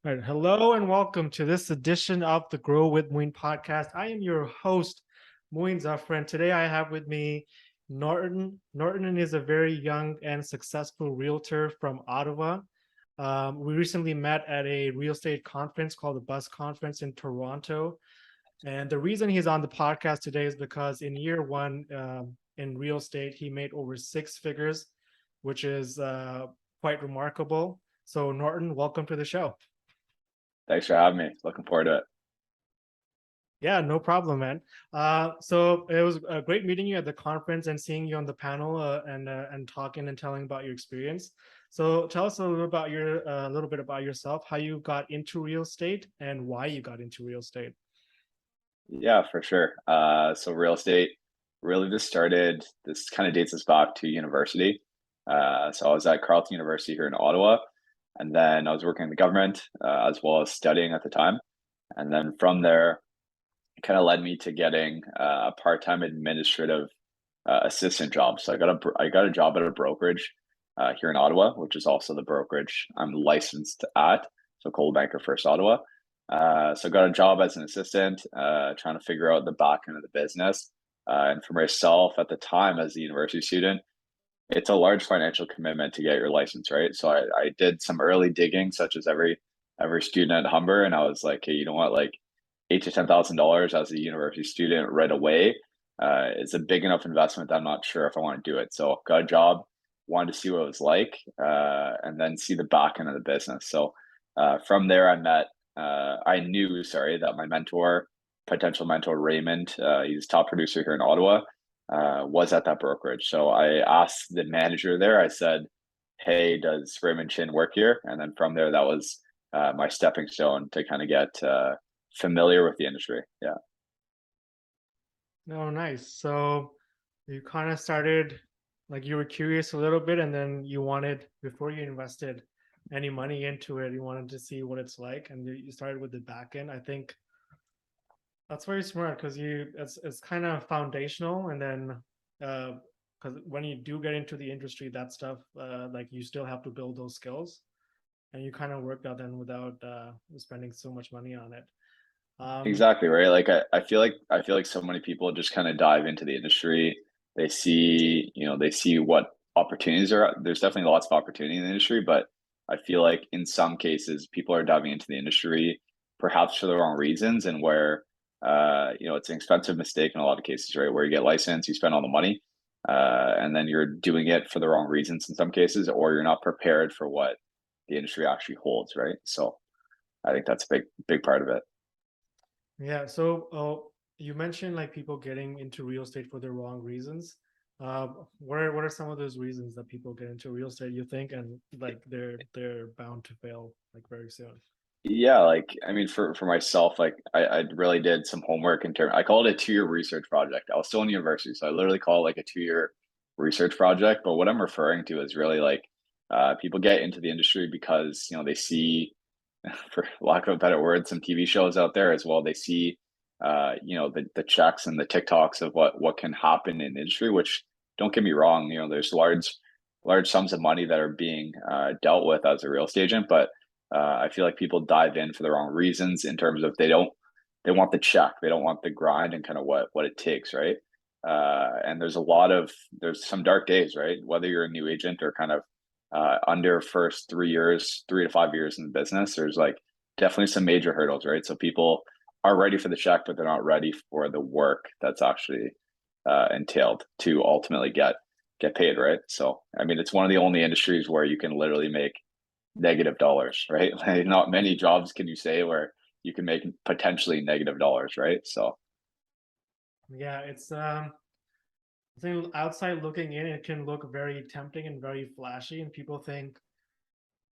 All right. Hello and welcome to this edition of the Grow with Moin podcast. I am your host, Moin Zafar, and today I have with me Norton. Norton is a very young and successful realtor from Ottawa. We recently met at a real estate conference called the Bus Conference in Toronto. And the reason he's on the podcast today is because in year one in real estate, he made over six figures, which is quite remarkable. So, Norton, welcome to the show. Thanks for having me. Looking forward to it. Yeah, no problem, man. So it was great meeting you at the conference and seeing you on the panel and talking and telling about your experience. So tell us a little bit about yourself, how you got into real estate and why you got into real estate. Yeah, for sure. So real estate really just started, this kind of dates us back to university. So I was at Carleton University here in Ottawa, and then I was working in the government as well as studying at the time. And then from there, it kind of led me to getting a part-time administrative assistant job. So I got a job at a brokerage here in Ottawa, which is also the brokerage I'm licensed at. So Coldwell Banker First Ottawa. So got a job as an assistant, trying to figure out the back end of the business. And for myself at the time as a university student, it's a large financial commitment to get your license, right? So I did some early digging, such as every student at Humber, and I was like, hey, you know what, like $8,000 to $10,000 as a university student right away is a big enough investment that I'm not sure if I want to do it. So got a job, wanted to see what it was like, and then see the back end of the business. So from there, I knew, sorry, that my potential mentor, Raymond, he's top producer here in Ottawa, was at that brokerage. So I asked the manager there, I said, hey, does Raymond Chin work here? And then from there, that was my stepping stone to kind of get familiar with the industry. Yeah. Oh, nice. So you kind of started like you were curious a little bit, and then you wanted, before you invested any money into it, you wanted to see what it's like, and you started with the back end. I think that's very smart because it's kind of foundational, and then because when you do get into the industry, that stuff like you still have to build those skills, and you kind of worked out then without spending so much money on it. Um, Exactly right. Like I feel like so many people just kind of dive into the industry. They see what opportunities are. There's definitely lots of opportunity in the industry, but I feel like in some cases people are diving into the industry perhaps for the wrong reasons, and where it's an expensive mistake in a lot of cases, right? Where you get licensed, you spend all the money, and then you're doing it for the wrong reasons in some cases, or you're not prepared for what the industry actually holds, right? So I think that's a big part of it. yeah. So you mentioned like people getting into real estate for the wrong reasons. What are some of those reasons that people get into real estate, you think, and like they're bound to fail like very soon? Yeah, like I mean, for myself, like I really did some homework in terms. I called it a 2 year research project. I was still in university, so I literally call it like a 2 year research project. But what I'm referring to is really like people get into the industry because they see, for lack of a better word, some TV shows out there as well. They see, the checks and the TikToks of what can happen in the industry. Which, don't get me wrong, there's large sums of money that are being dealt with as a real estate agent, but I feel like people dive in for the wrong reasons in terms of they want the check, they don't want the grind and kind of what it takes, right? And there's some dark days, right? Whether you're a new agent or kind of under first 3 years, 3 to 5 years in the business, there's like definitely some major hurdles, right? So people are ready for the check, but they're not ready for the work that's actually entailed to ultimately get paid, right? So I mean, it's one of the only industries where you can literally make negative dollars, right? Like not many jobs can you say where you can make potentially negative dollars, right? So Yeah, it's I think outside looking in, it can look very tempting and very flashy, and people think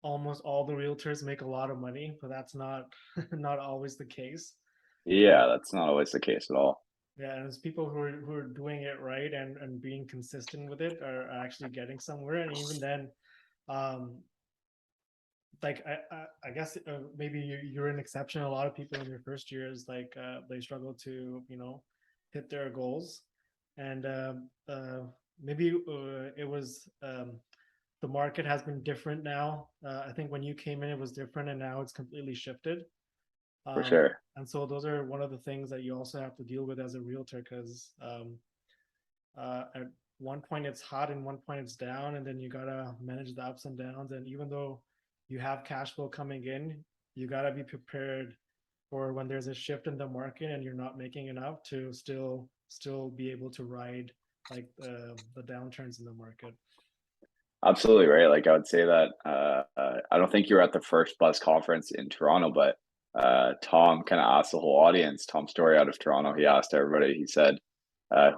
almost all the realtors make a lot of money, but that's not not always the case. yeah, that's not always the case at all. Yeah, and it's people who are doing it right and being consistent with it are actually getting somewhere. And even then, um, like I guess maybe you're an exception. A lot of people in their first years, like they struggle to hit their goals, and maybe it was the market has been different now. I think when you came in, it was different, and now it's completely shifted. For Um, sure. and so those are one of the things that you also have to deal with as a realtor, because at one point it's hot and one point it's down, and then you gotta manage the ups and downs. And even though you have cash flow coming in, you gotta be prepared for when there's a shift in the market and you're not making enough to still be able to ride like the downturns in the market. Absolutely right. Like I would say that I don't think you were at the first Buzz conference in Toronto, but Tom kind of asked the whole audience, Tom Story out of Toronto, he asked everybody, he said,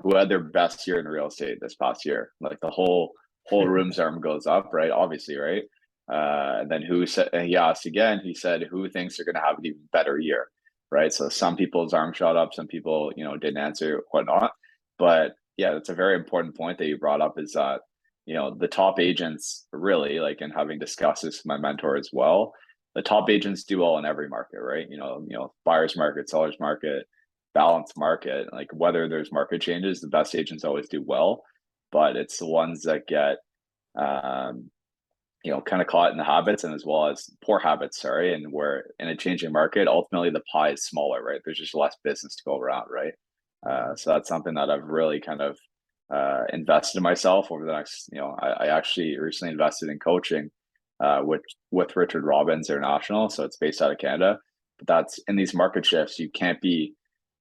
who had their best year in real estate this past year? Like the whole room's arm goes up, right? Obviously, right? And then who said, and he asked again, he said, who thinks they're gonna have an even better year? Right. So some people's arm shot up, some people, didn't answer, whatnot. But yeah, that's a very important point that you brought up, is that the top agents really, like, and having discussed this with my mentor as well, the top agents do well in every market, right? Buyer's market, seller's market, balanced market. Like whether there's market changes, the best agents always do well, but it's the ones that get um, kind of caught in the habits, and as well as poor habits, sorry, and where in a changing market, ultimately the pie is smaller, right? There's just less business to go around, right? Yeah. So that's something that I've really kind of invested in myself over the next, I actually recently invested in coaching with Richard Robbins International. So it's based out of Canada, but that's in these market shifts, you can't be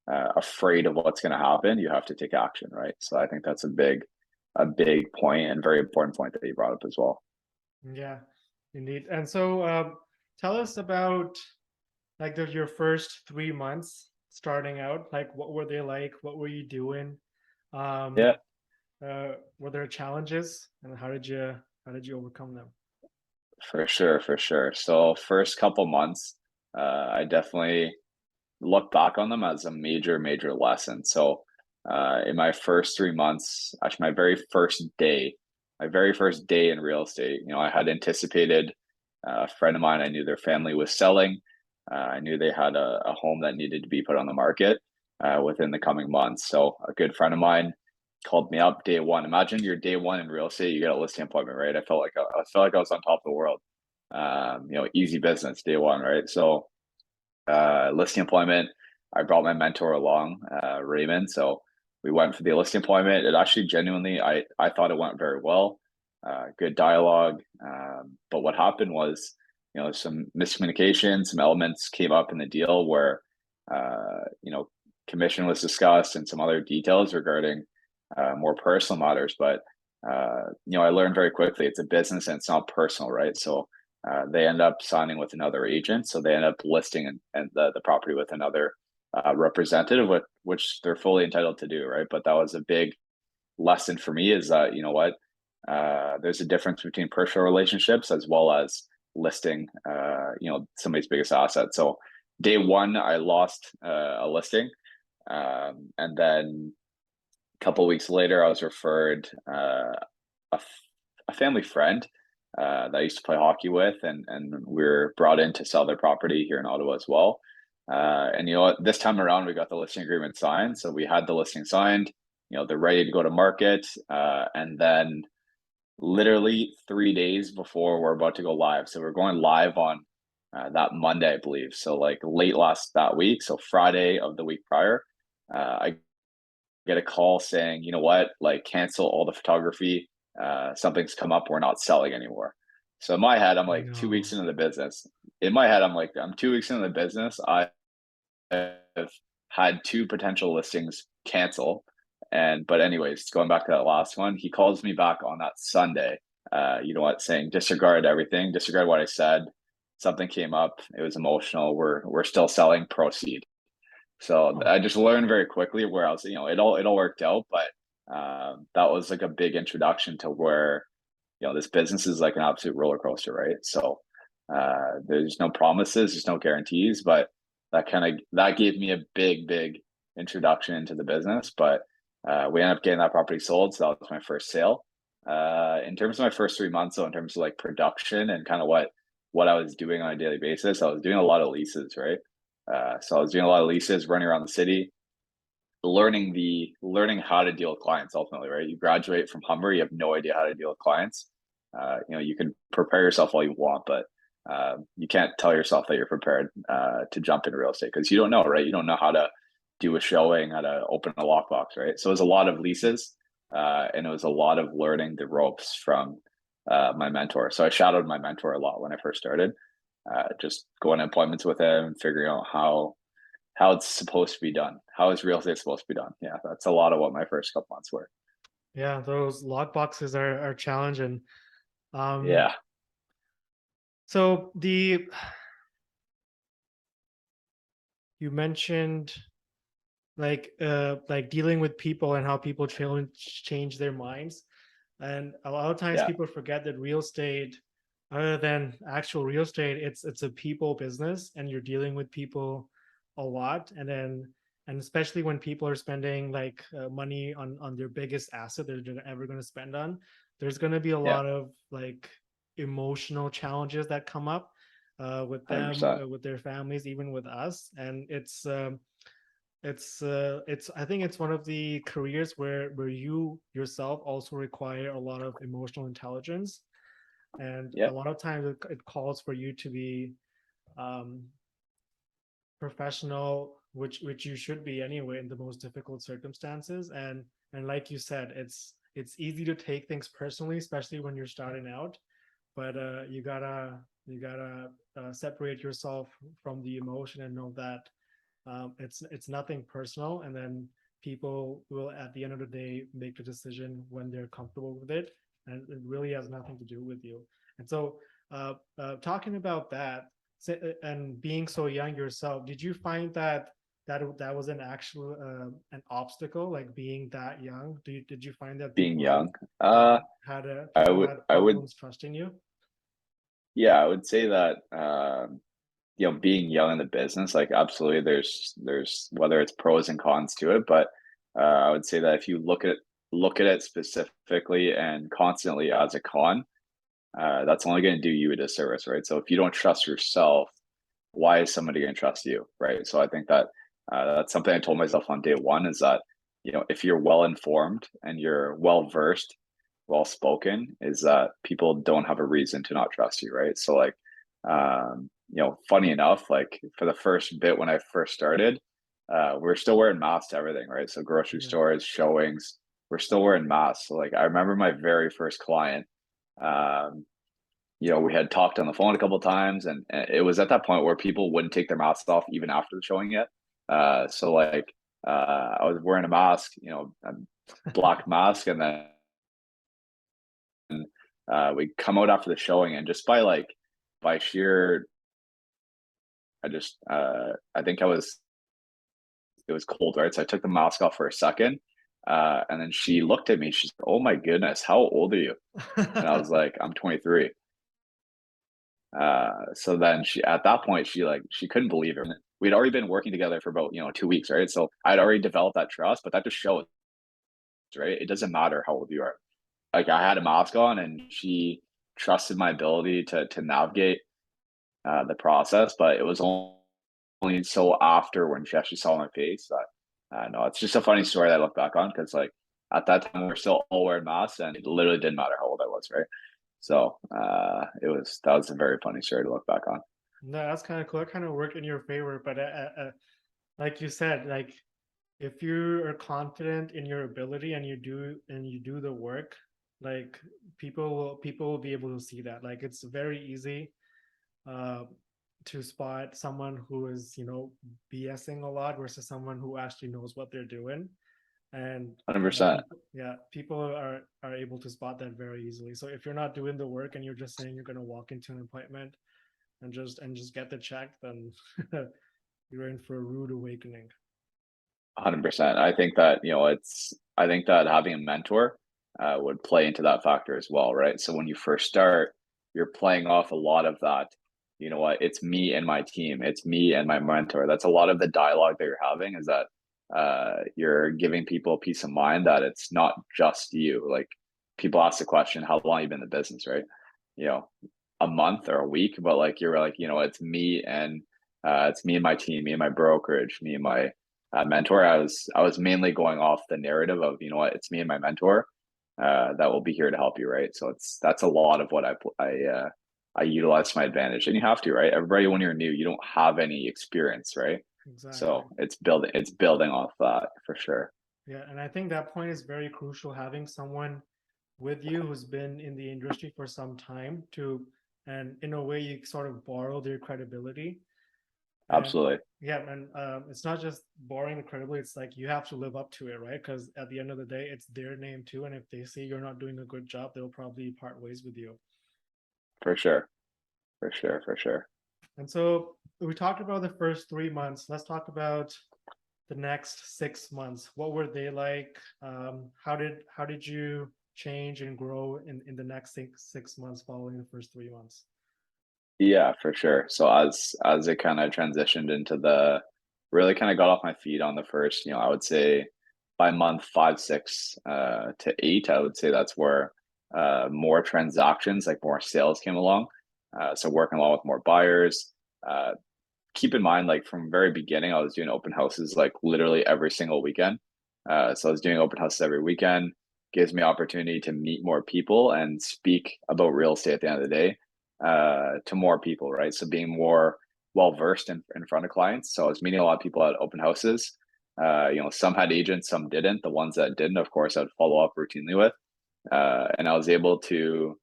afraid of what's going to happen. You have to take action, right? So I think that's a big point and very important point that you brought up as well. Yeah, indeed. And so tell us about like your first 3 months starting out. Like what were they like? What were you doing? Um, Yeah, were there challenges, and how did you overcome them? for sure, for sure. So first couple months, I definitely look back on them as a major, major lesson. So in my first 3 months, actually my very first day in real estate, I had anticipated a friend of mine, I knew their family was selling. I knew they had a home that needed to be put on the market within the coming months. So a good friend of mine called me up day one. Imagine you're day one in real estate, you get a listing appointment, right? I felt like I was on top of the world. Easy business day one, right? So listing appointment. I brought my mentor along, Raymond. So we went for the listing appointment. It actually genuinely, I thought it went very well. Good dialogue. But what happened was, some miscommunication, some elements came up in the deal where, commission was discussed and some other details regarding more personal matters. But I learned very quickly it's a business and it's not personal, right? So they end up signing with another agent, so they end up listing and the property with another representative, which they're fully entitled to do, right? But that was a big lesson for me, is that there's a difference between personal relationships as well as listing somebody's biggest asset. So day one I lost a listing, and then a couple of weeks later I was referred a family friend that I used to play hockey with, and we are brought in to sell their property here in Ottawa as well. And you know what? This time around, we got the listing agreement signed, so we had the listing signed. They're ready to go to market, and then literally 3 days before we're about to go live, so we're going live on that Monday, I believe. So like late last that week, so Friday of the week prior, I get a call saying, you know what, like cancel all the photography. Something's come up. We're not selling anymore. So in my head, I'm like 2 weeks No. into the business. In my head, I'm like, I'm 2 weeks into the business. I have had two potential listings cancel. But anyways, going back to that last one, he calls me back on that Sunday. Saying disregard everything, disregard what I said. Something came up. It was emotional. We're still selling. Proceed. So Oh, I just learned very quickly where I was, it all worked out, but that was like a big introduction to where, this business is like an absolute roller coaster, right? So there's no promises, there's no guarantees, but that gave me a big, big introduction into the business. But we ended up getting that property sold, so that was my first sale. In terms of my first 3 months, so in terms of like production and kind of what I was doing on a daily basis, I was doing a lot of leases, right? So I was doing a lot of leases, running around the city, learning how to deal with clients ultimately, right? You graduate from Humber, you have no idea how to deal with clients. You can prepare yourself all you want, but you can't tell yourself that you're prepared to jump into real estate because you don't know, right? You don't know how to do a showing, how to open a lockbox, right? So it was a lot of leases, and it was a lot of learning the ropes from my mentor. So I shadowed my mentor a lot when I first started, just going to appointments with him, figuring out how it's supposed to be done. How is real estate supposed to be done? Yeah, that's a lot of what my first couple months were. Yeah, those lock boxes are challenging. Um, Yeah, so the you mentioned like dealing with people and how people change their minds. And a lot of times yeah, people forget that real estate, other than actual real estate, it's a people business, and you're dealing with people a lot. And especially when people are spending like money on their biggest asset that they're ever going to spend on, there's going to be a yeah, lot of like emotional challenges that come up with them, 100%. with their families, even with us. And it's I think it's one of the careers where you yourself also require a lot of emotional intelligence, and a Yeah, lot of times it calls for you to be um, professional, which you should be anyway in the most difficult circumstances. And like you said, it's easy to take things personally, especially when you're starting out. But you gotta separate yourself from the emotion and know that it's nothing personal, and then people will at the end of the day make the decision when they're comfortable with it, and it really has nothing to do with you. And so talking about that, and being so young yourself, did you find that was an actual an obstacle, like being that young? Did you find that being people young. Uh, I people would, had I would, problems trusting you? yeah, I would say that, being young in the business, like absolutely, there's whether it's pros and cons to it, but I would say that if you look at it specifically and constantly as a con, that's only going to do you a disservice, right? So if you don't trust yourself, why is somebody going to trust you, right? So I think that that's something I told myself on day one is that if you're well informed and you're well versed, well spoken, is that people don't have a reason to not trust you, right? So like, funny enough, like for the first bit when I first started, we're still wearing masks to everything, right? So grocery Yeah. stores, showings, we're still wearing masks. So like I remember my very first client. Um, we had talked on the phone a couple of times, and it was at that point where people wouldn't take their masks off even after the showing yet. So like, I was wearing a mask, a black mask, and then we come out after the showing, and just by sheer, I think it was cold, right? So I took the mask off for a second, and then she looked at me. She's, "Oh my goodness, how old are you?" And I was like, "I'm 23." So then at that point, she couldn't believe it. We'd already been working together for about 2 weeks, right? So I'd already developed that trust, but that just shows, right? It doesn't matter how old you are. Like I had a mask on, and she trusted my ability to navigate the process, but it was only so after when she actually saw my face that no, it's just a funny story that I look back on because like at that time we were still all wearing masks, and it literally didn't matter how old I was, right? So that was a very funny story to look back on. No, that's kind of cool. It kind of worked in your favor, but like you said, like if you are confident in your ability and you do the work, like people will be able to see that. Like it's very easy uh, to spot someone who is BSing a lot versus someone who actually knows what they're doing. And 100%. people are able to spot that very easily. So if you're not doing the work and you're just saying you're going to walk into an appointment and just get the check, then you're in for a rude awakening. 100%. I think that having a mentor would play into that factor as well, right? So when you first start, you're playing off a lot of that. You know what? It's me and my team. It's me and my mentor. That's a lot of the dialogue that you're having is that you're giving people peace of mind that it's not just you. Like people ask the question, how long you been in the business, right? You know, a month or a week, but like you're like, it's me and my team, me and my brokerage, me and my mentor. I was mainly going off the narrative of it's me and my mentor, that will be here to help you, right? So that's a lot of what I utilize to my advantage, and you have to, right? Everybody, when you're new, you don't have any experience, right? Exactly. So it's building off that for sure. Yeah, and I think that point is very crucial, having someone with you who's been in the industry for some time to, and in a way you sort of borrow their credibility. And Absolutely, yeah, and it's not just borrowing the credibility, it's like you have to live up to it, right? Because at the end of the day, it's their name too. And if they see you're not doing a good job, they'll probably part ways with you. for sure, for sure, for sure. And so we talked about the first 3 months. Let's talk about the next 6 months. What were they like? How did you change and grow in the next six months following the first 3 months? Yeah, for sure. So as it kind of transitioned into the really kind of got off my feet on the first, I would say by month 5, 6 to 8, I would say that's where more transactions, like more sales came along. So working along with more buyers. Uh, Keep in mind, like from very beginning, I was doing open houses like literally every single weekend. So I was doing open houses every weekend. Gives me opportunity to meet more people and speak about real estate at the end of the day to more people, right? So being more well versed in front of clients. So I was meeting a lot of people at open houses. Some had agents, some didn't. The ones that didn't, of course, I'd follow up routinely with. And I was able to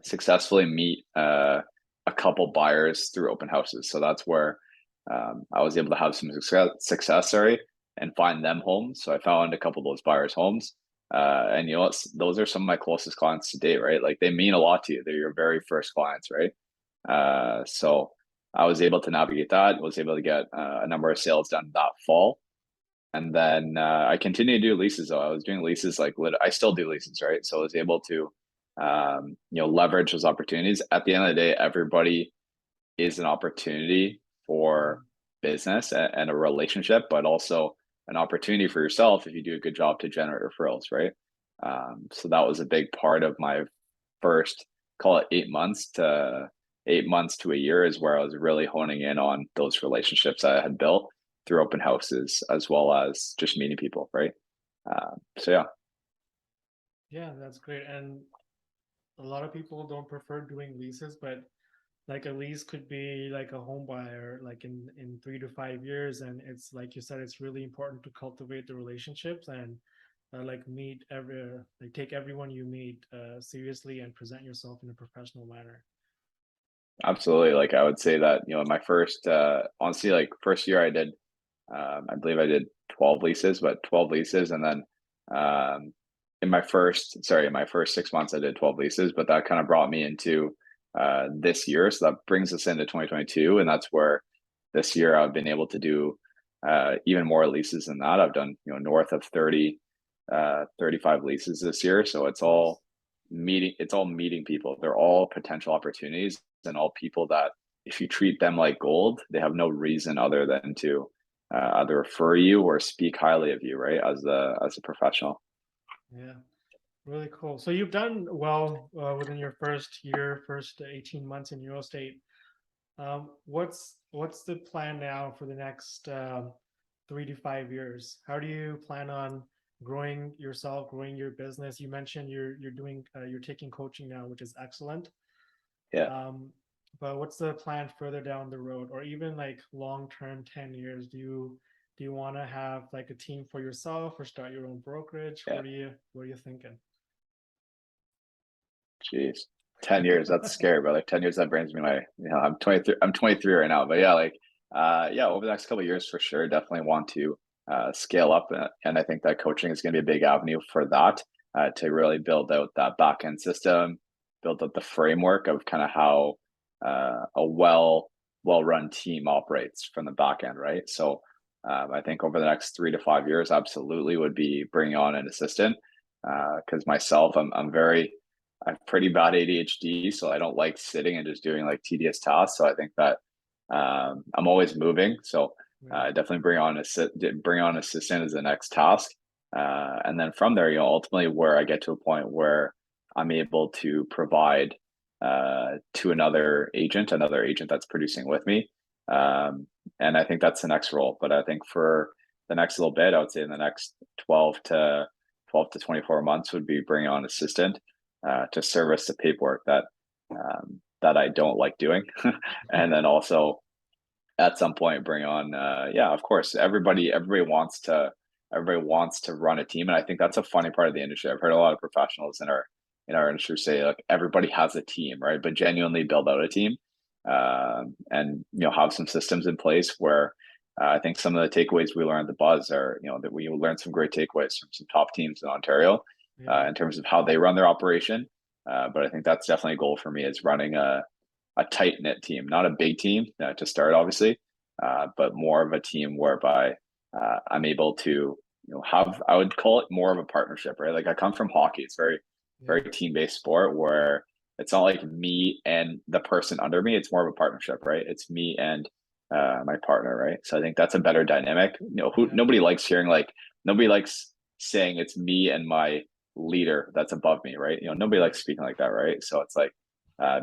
successfully meet a couple buyers through open houses. So that's where I was able to have some success, sorry, and find them homes. So I found a couple of those buyers' homes. And those are some of my closest clients to date, right? Like they mean a lot to you. They're your very first clients, right? So I was able to navigate that. Was able to get a number of sales done that fall, and then I continued to do leases. Though I was doing leases I still do leases, right? So I was able to leverage those opportunities. At the end of the day, everybody is an opportunity for business and a relationship, but also an opportunity for yourself if you do a good job to generate referrals, right? So that was a big part of my first, call it 8 months to a year, is where I was really honing in on those relationships I had built through open houses as well as just meeting people, right? So yeah. Yeah, that's great. And a lot of people don't prefer doing leases, but like a lease could be like a home buyer, like in 3 to 5 years. And it's like you said, it's really important to cultivate the relationships and like like take everyone you meet seriously and present yourself in a professional manner. Absolutely. Like I would say that, my first honestly, like first year I did I believe I did 12 leases, but 12 leases. And then um in my first 6 months I did 12 leases, but that kind of brought me into this year. So that brings us into 2022. And that's where this year I've been able to do even more leases than that. I've done, north of 30, 35 leases this year. So Nice. it's all meeting people. They're all potential opportunities and all people that if you treat them like gold, they have no reason other than to either refer you or speak highly of you, right? As a professional. Yeah, really cool. So you've done well within your first year, first 18 months in real estate. What's the plan now for the next 3 to 5 years? How do you plan on growing yourself, growing your business? You mentioned you're taking coaching now, which is excellent. Yeah. Um, but what's the plan further down the road, or even like long term, 10 years? Do you want to have like a team for yourself, or start your own brokerage? Yeah. What are you thinking? Jeez. 10 years. That's scary, brother. 10 years, that brings me I'm 23. I'm 23 right now, but yeah, yeah, over the next couple of years for sure, definitely want to scale up. And I think that coaching is going to be a big avenue for that, to really build out that back end system, build up the framework of kind of how a well run team operates from the back end, right? So I think over the next 3 to 5 years, absolutely would be bringing on an assistant. Because myself, I have pretty bad ADHD, so I don't like sitting and just doing like tedious tasks. So I think that I'm always moving. So Yeah. definitely bring on assistant as the next task, and then from there, ultimately where I get to a point where I'm able to provide to another agent that's producing with me, and I think that's the next role. But I think for the next little bit, I would say in the next 12 to 12 to 24 months would be bringing on an assistant to service the paperwork that I don't like doing. And then also at some point bring on yeah, of course, everybody wants to run a team. And I think that's a funny part of the industry. I've heard a lot of professionals in our industry say like everybody has a team, right? But genuinely build out a team, and have some systems in place where I think some of the takeaways we learned at the Buzz are, that we learned some great takeaways from some top teams in Ontario Yeah. in terms of how they run their operation. But I think that's definitely a goal for me, is running a tight knit team, not a big team to start, obviously, but more of a team whereby I'm able to, have, I would call it more of a partnership, right? Like I come from hockey. It's very Yeah. team based sport where it's not like me and the person under me. It's more of a partnership, right? It's me and my partner, right? So I think that's a better dynamic. Yeah. Nobody likes saying it's me and my leader that's above me, right? Nobody likes speaking like that, right? So it's like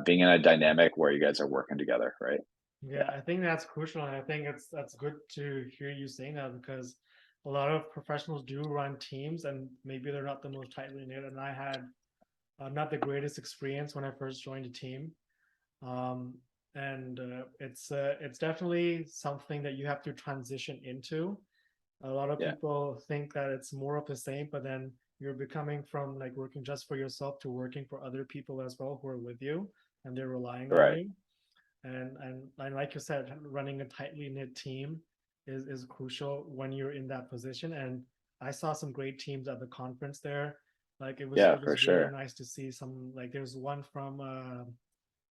being in a dynamic where you guys are working together, right? Yeah, I think that's crucial, and I think that's good to hear you saying that, because a lot of professionals do run teams, and maybe they're not the most tightly knit. And I had not the greatest experience when I first joined a team, um, and it's definitely something that you have to transition into. A lot of Yeah, people think that it's more of the same, but then you're becoming from like working just for yourself to working for other people as well who are with you, and they're relying on right. you. And like you said, running a tightly knit team is crucial when you're in that position. And I saw some great teams at the conference there. Like Yeah, it for was really sure. nice to see some, like there's one from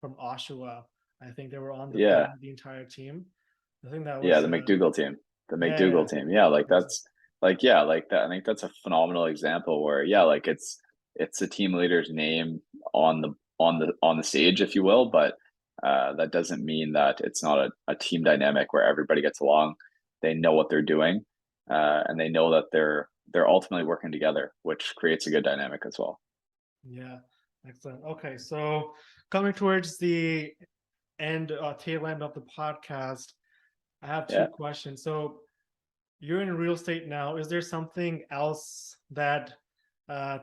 Oshawa. I think they were on the Yeah, field with the entire team. I think that yeah, was the McDougal team. The yeah, McDougal team. Yeah, like it was, that's like yeah, like that. I think that's a phenomenal example where yeah, like it's the team leader's name on the stage, if you will, but that doesn't mean that it's not a team dynamic where everybody gets along. They know what they're doing, and they know that they're ultimately working together, which creates a good dynamic as well. yeah, excellent. Okay, so coming towards the tail end of the podcast, I have two Yeah. questions. So you're in real estate now. Is there something else that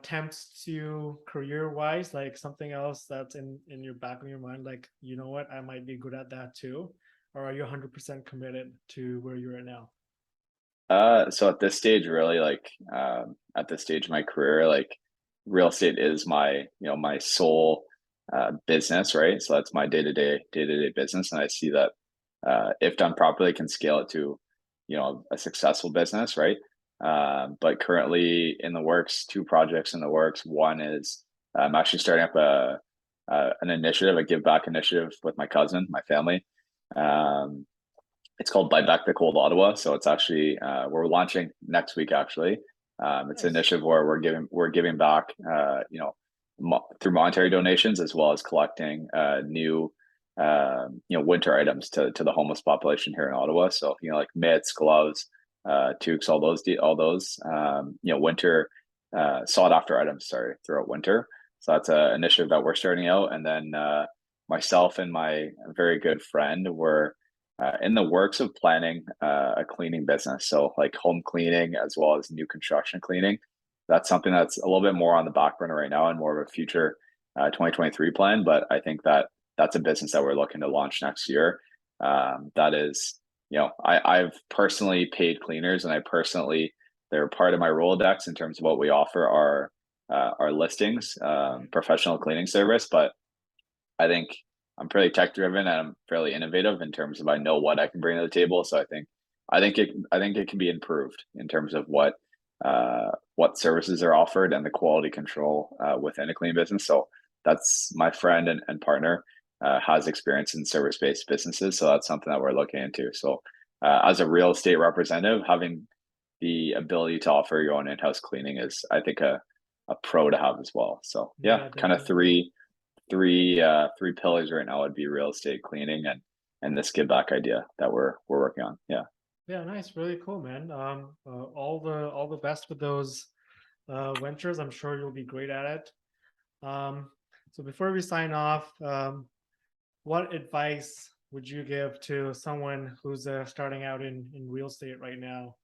tempts you career wise, like something else that's in your back of your mind, like, you know what, I might be good at that too? Or are you 100% committed to where you're at now? So at this stage, really, like at this stage of my career, like real estate is my sole business, right? So that's my day to day business, and I see that if done properly, can scale it to a successful business, right? But currently in the works, two projects in the works. One is I'm actually starting up an initiative, a give back initiative with my cousin, my family. Um, it's called Buy Back the Cold Ottawa. So it's actually we're launching next week. Actually, it's an Nice. initiative where we're giving back, through monetary donations as well as collecting new, winter items to the homeless population here in Ottawa. So like mitts, gloves, toques, all those winter sought after items. Sorry, throughout winter. So that's an initiative that we're starting out, and then myself and my very good friend were in the works of planning a cleaning business. So like home cleaning as well as new construction cleaning. That's something that's a little bit more on the back burner right now and more of a future 2023 plan. But I think that's a business that we're looking to launch next year. That is, I've personally paid cleaners, and they're part of my Rolodex in terms of what we offer our listings, Right. professional cleaning service. But I think I'm fairly tech driven and I'm fairly innovative in terms of I know what I can bring to the table. So I think it can be improved in terms of what services are offered and the quality control within a clean business. So that's my friend and partner has experience in service based businesses. So that's something that we're looking into. So as a real estate representative, having the ability to offer your own in house cleaning is, I think, a pro to have as well. So yeah, Yeah, kind of definitely. three pillars right now would be real estate, cleaning, and this give back idea that we're working on. Yeah. Yeah, nice. Really cool, man. All the best with those ventures. I'm sure you'll be great at it. So before we sign off, what advice would you give to someone who's starting out in real estate right now?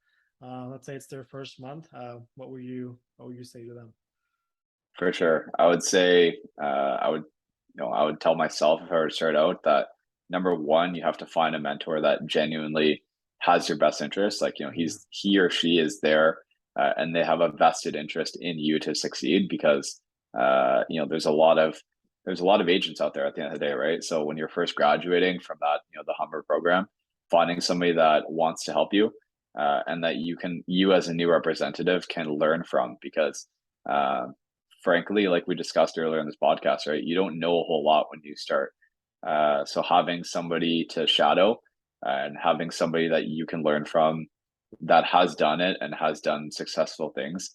let's say it's their first month, what would you say to them? For sure. I would say, I would tell myself if I were to start out that number one, you have to find a mentor that genuinely has your best interest. Like, Yeah, he or she is there, and they have a vested interest in you to succeed because, there's a lot of agents out there at the end of the day, right? So when you're first graduating from that, the Humber program, finding somebody that wants to help you, and that you as a new representative can learn from because, uh, frankly, like we discussed earlier in this podcast, right? You don't know a whole lot when you start. So having somebody to shadow and having somebody that you can learn from that has done it and has done successful things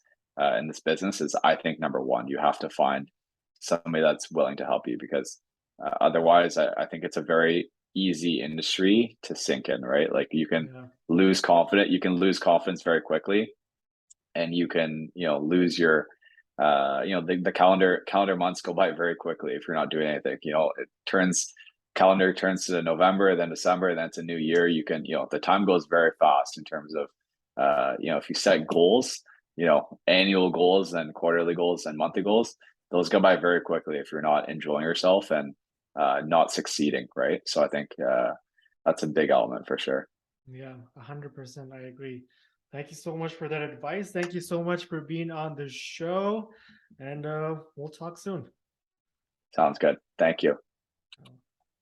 in this business is, I think, number one. You have to find somebody that's willing to help you because otherwise, I think it's a very easy industry to sink in, right? Like yeah, you can lose confidence very quickly and you can lose your the calendar months go by very quickly if you're not doing anything. It turns calendar turns to November, then December, then it's a new year. You can the time goes very fast in terms of if you set goals, annual goals and quarterly goals and monthly goals, those go by very quickly if you're not enjoying yourself and not succeeding, right? So I think that's a big element for sure. yeah, 100%. I agree. Thank you so much for that advice. Thank you so much for being on the show, and we'll talk soon. Sounds good. Thank you.